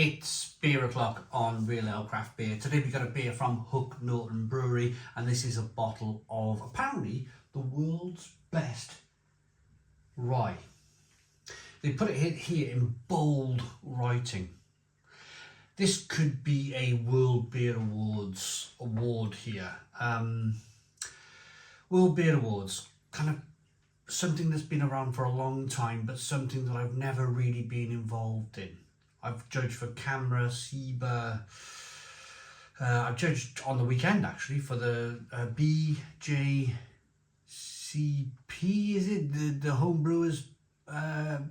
It's beer o'clock on Real Ale Craft Beer. Today we got a beer from Norton Brewery, and this is a bottle of apparently the world's best rye. They put it here in bold writing. This could be a World Beer Awards award here. World Beer Awards, kind of something that's been around for a long time, but something that I've never really been involved in. I've judged for Camera, Seba. I've judged on the weekend actually for the BJCP, is it? The homebrewers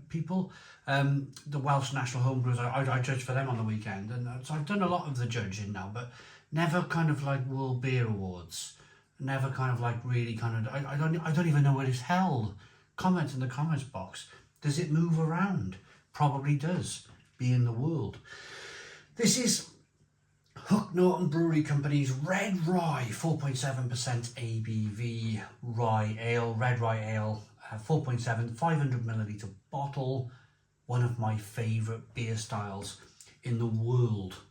people, the Welsh National Homebrewers. I judged for them on the weekend, and so I've done a lot of the judging now, but never kind of like World Beer Awards. Never kind of like really kind of. I don't even know where it's held. Comment in the comments box. Does it move around? Probably does. Be in the world. This is Norton Brewery Company's Red Rye, 4.7% ABV rye ale, red rye ale, 4.7, 500 milliliter bottle. One of my favourite beer styles in the world.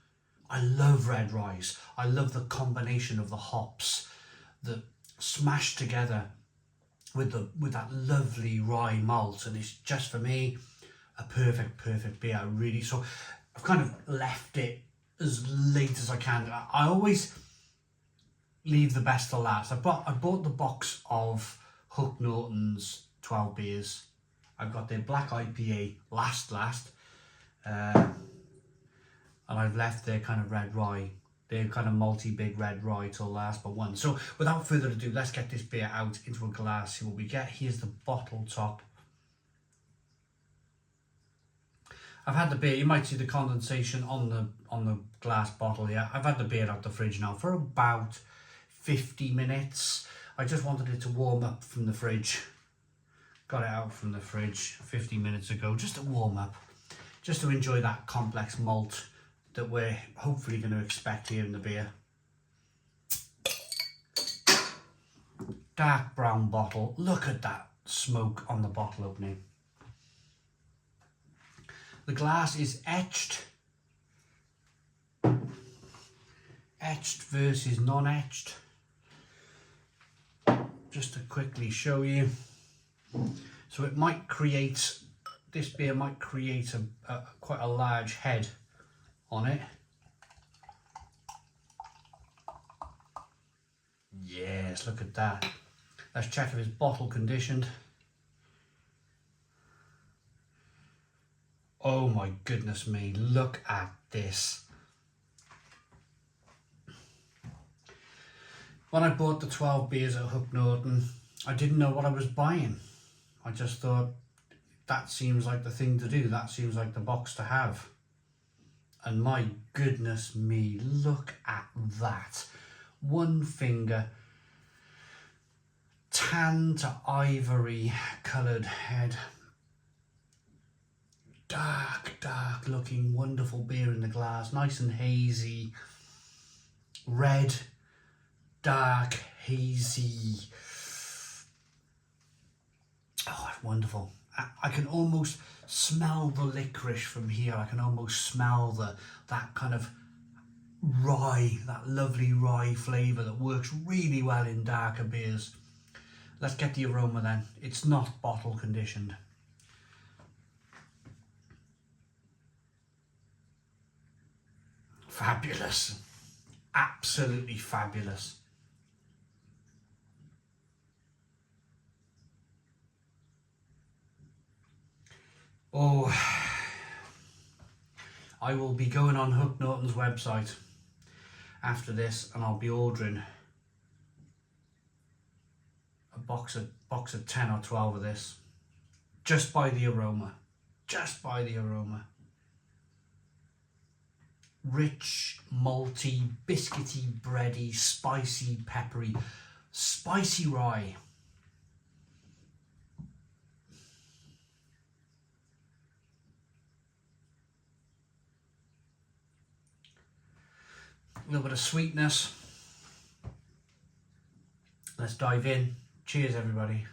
I love red ryes. I love the combination of the hops that smash together with that lovely rye malt, and it's just for me a perfect beer. So I've kind of left it as late as I can. I always leave the best to last. I bought the box of Norton's 12 beers. I've got their black IPA last, and I've left their kind of red rye, their kind of malty big red rye till last but one. So without further ado, let's get this beer out into a glass, see what we get. Here's the bottle top. I've had the beer, you might see the condensation on the glass bottle here. I've had the beer out the fridge now for about 50 minutes. I just wanted it to warm up from the fridge. Got it out from the fridge 50 minutes ago, just to warm up, just to enjoy that complex malt that we're hopefully going to expect here in the beer. Dark brown bottle. Look at that smoke on the bottle opening. The glass is etched versus non-etched. Just to quickly show you. So it might create, this beer might create quite a large head on it. Yes, look at that. Let's check if it's bottle conditioned. Oh my goodness me, look at this. When I bought the 12 beers at Norton, I didn't know what I was buying. I just thought, that seems like the thing to do. That seems like the box to have. And my goodness me, look at that. One finger, tan to ivory coloured head. Dark looking, wonderful beer in the glass, nice and hazy, red, dark, hazy. Oh, it's wonderful. I can almost smell the licorice from here. I can almost smell that kind of rye, that lovely rye flavour that works really well in darker beers. Let's get the aroma then. It's not bottle conditioned. Fabulous, absolutely fabulous. Oh, I will be going on Norton's website after this, and I'll be ordering a box of 10 or 12 of this, just by the aroma, Rich, malty, biscuity, bready, spicy, peppery, spicy rye. A little bit of sweetness. Let's dive in. Cheers, everybody.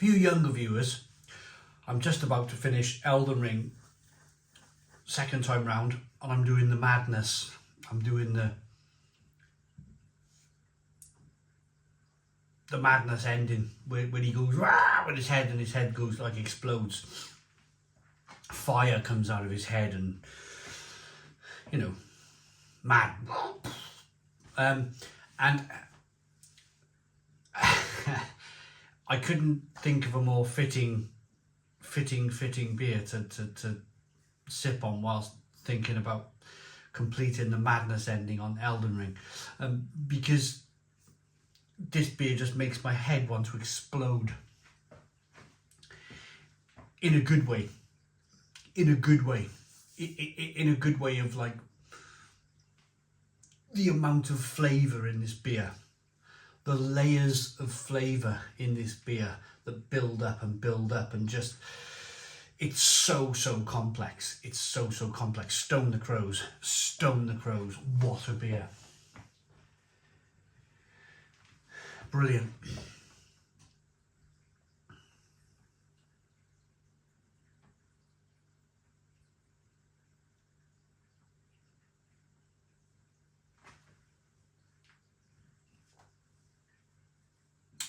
For you younger viewers, I'm just about to finish Elden Ring second time round, and I'm doing the madness. I'm doing the madness ending when he goes rah with his head, and his head goes like explodes. Fire comes out of his head, and you know, mad. And I couldn't think of a more fitting beer to sip on whilst thinking about completing the madness ending on Elden Ring, because this beer just makes my head want to explode in a good way. In a good way of like the amount of flavour in this beer, the layers of flavour in this beer that build up and just, it's so complex. It's so complex. Stone the Crows, what a beer. Brilliant.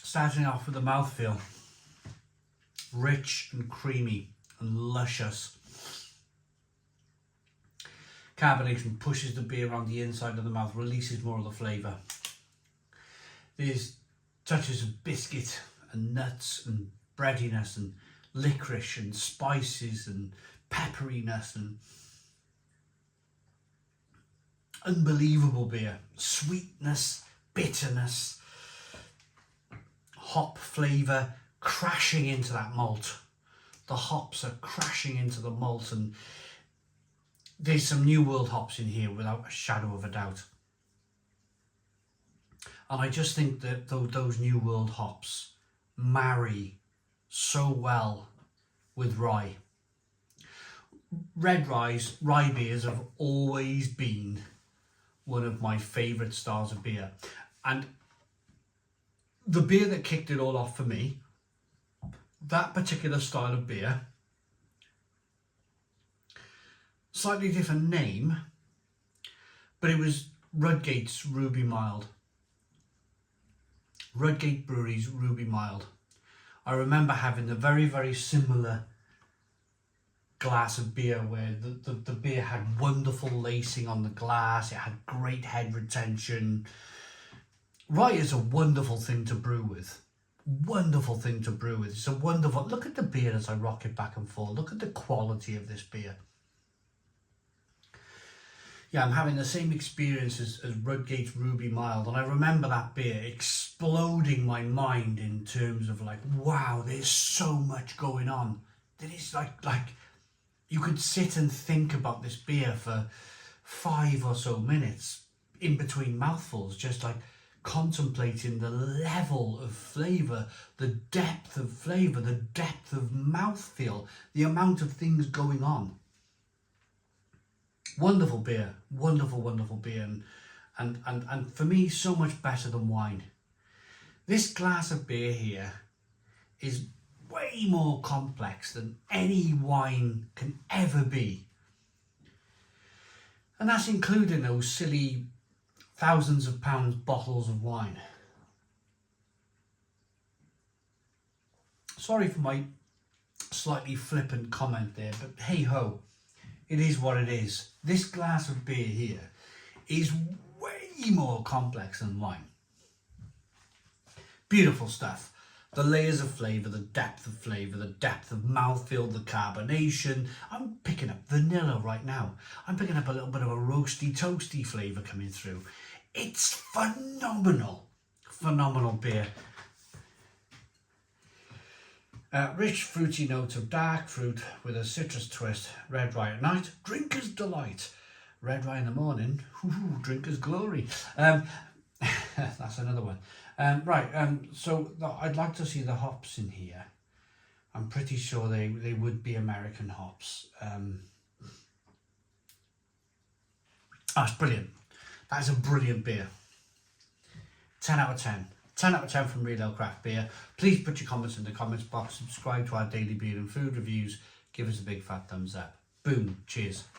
Starting off with the mouthfeel. Rich and creamy and luscious. Carbonation pushes the beer around the inside of the mouth, releases more of the flavour. There's touches of biscuit and nuts and breadiness and licorice and spices and pepperiness and unbelievable beer. Sweetness, bitterness, hop flavour crashing into that malt. The hops are crashing into the malt, and there's some New World hops in here without a shadow of a doubt. And I just think that those New World hops marry so well with rye. Red rye beers have always been one of my favourite styles of beer. And the beer that kicked it all off for me, that particular style of beer, slightly different name, but it was Rudgate's Ruby Mild. Rudgate Brewery's Ruby Mild. I remember having a very similar glass of beer where the beer had wonderful lacing on the glass, it had great head retention. Rye is a wonderful thing to brew with. Wonderful thing to brew with. It's a wonderful, look at the beer as I rock it back and forth. Look at the quality of this beer. Yeah, I'm having the same experience as Rudgate's Ruby Mild, and I remember that beer exploding my mind in terms of like, wow, there's so much going on. That is like you could sit and think about this beer for 5 or so minutes in between mouthfuls, just like contemplating the level of flavour, the depth of flavour, the depth of mouthfeel, the amount of things going on. Wonderful beer, wonderful beer, and for me, so much better than wine. This glass of beer here is way more complex than any wine can ever be. And that's including those silly thousands of pounds bottles of wine. Sorry for my slightly flippant comment there, but hey ho. It is what it is. This glass of beer here is way more complex than wine. Beautiful stuff. The layers of flavour, the depth of flavour, the depth of mouthfeel, the carbonation. I'm picking up vanilla right now. I'm picking up a little bit of a roasty, toasty flavour coming through. It's phenomenal. Phenomenal beer. Rich fruity notes of dark fruit with a citrus twist. Red rye at night, drinker's delight. Red rye in the morning, drinker's glory. That's another one. So I'd like to see the hops in here. I'm pretty sure they would be American hops. That's brilliant. That is a brilliant beer. 10 out of 10. 10 out of 10 from Real Ale Craft Beer. Please put your comments in the comments box, subscribe to our daily beer and food reviews, give us a big fat thumbs up. Boom, cheers.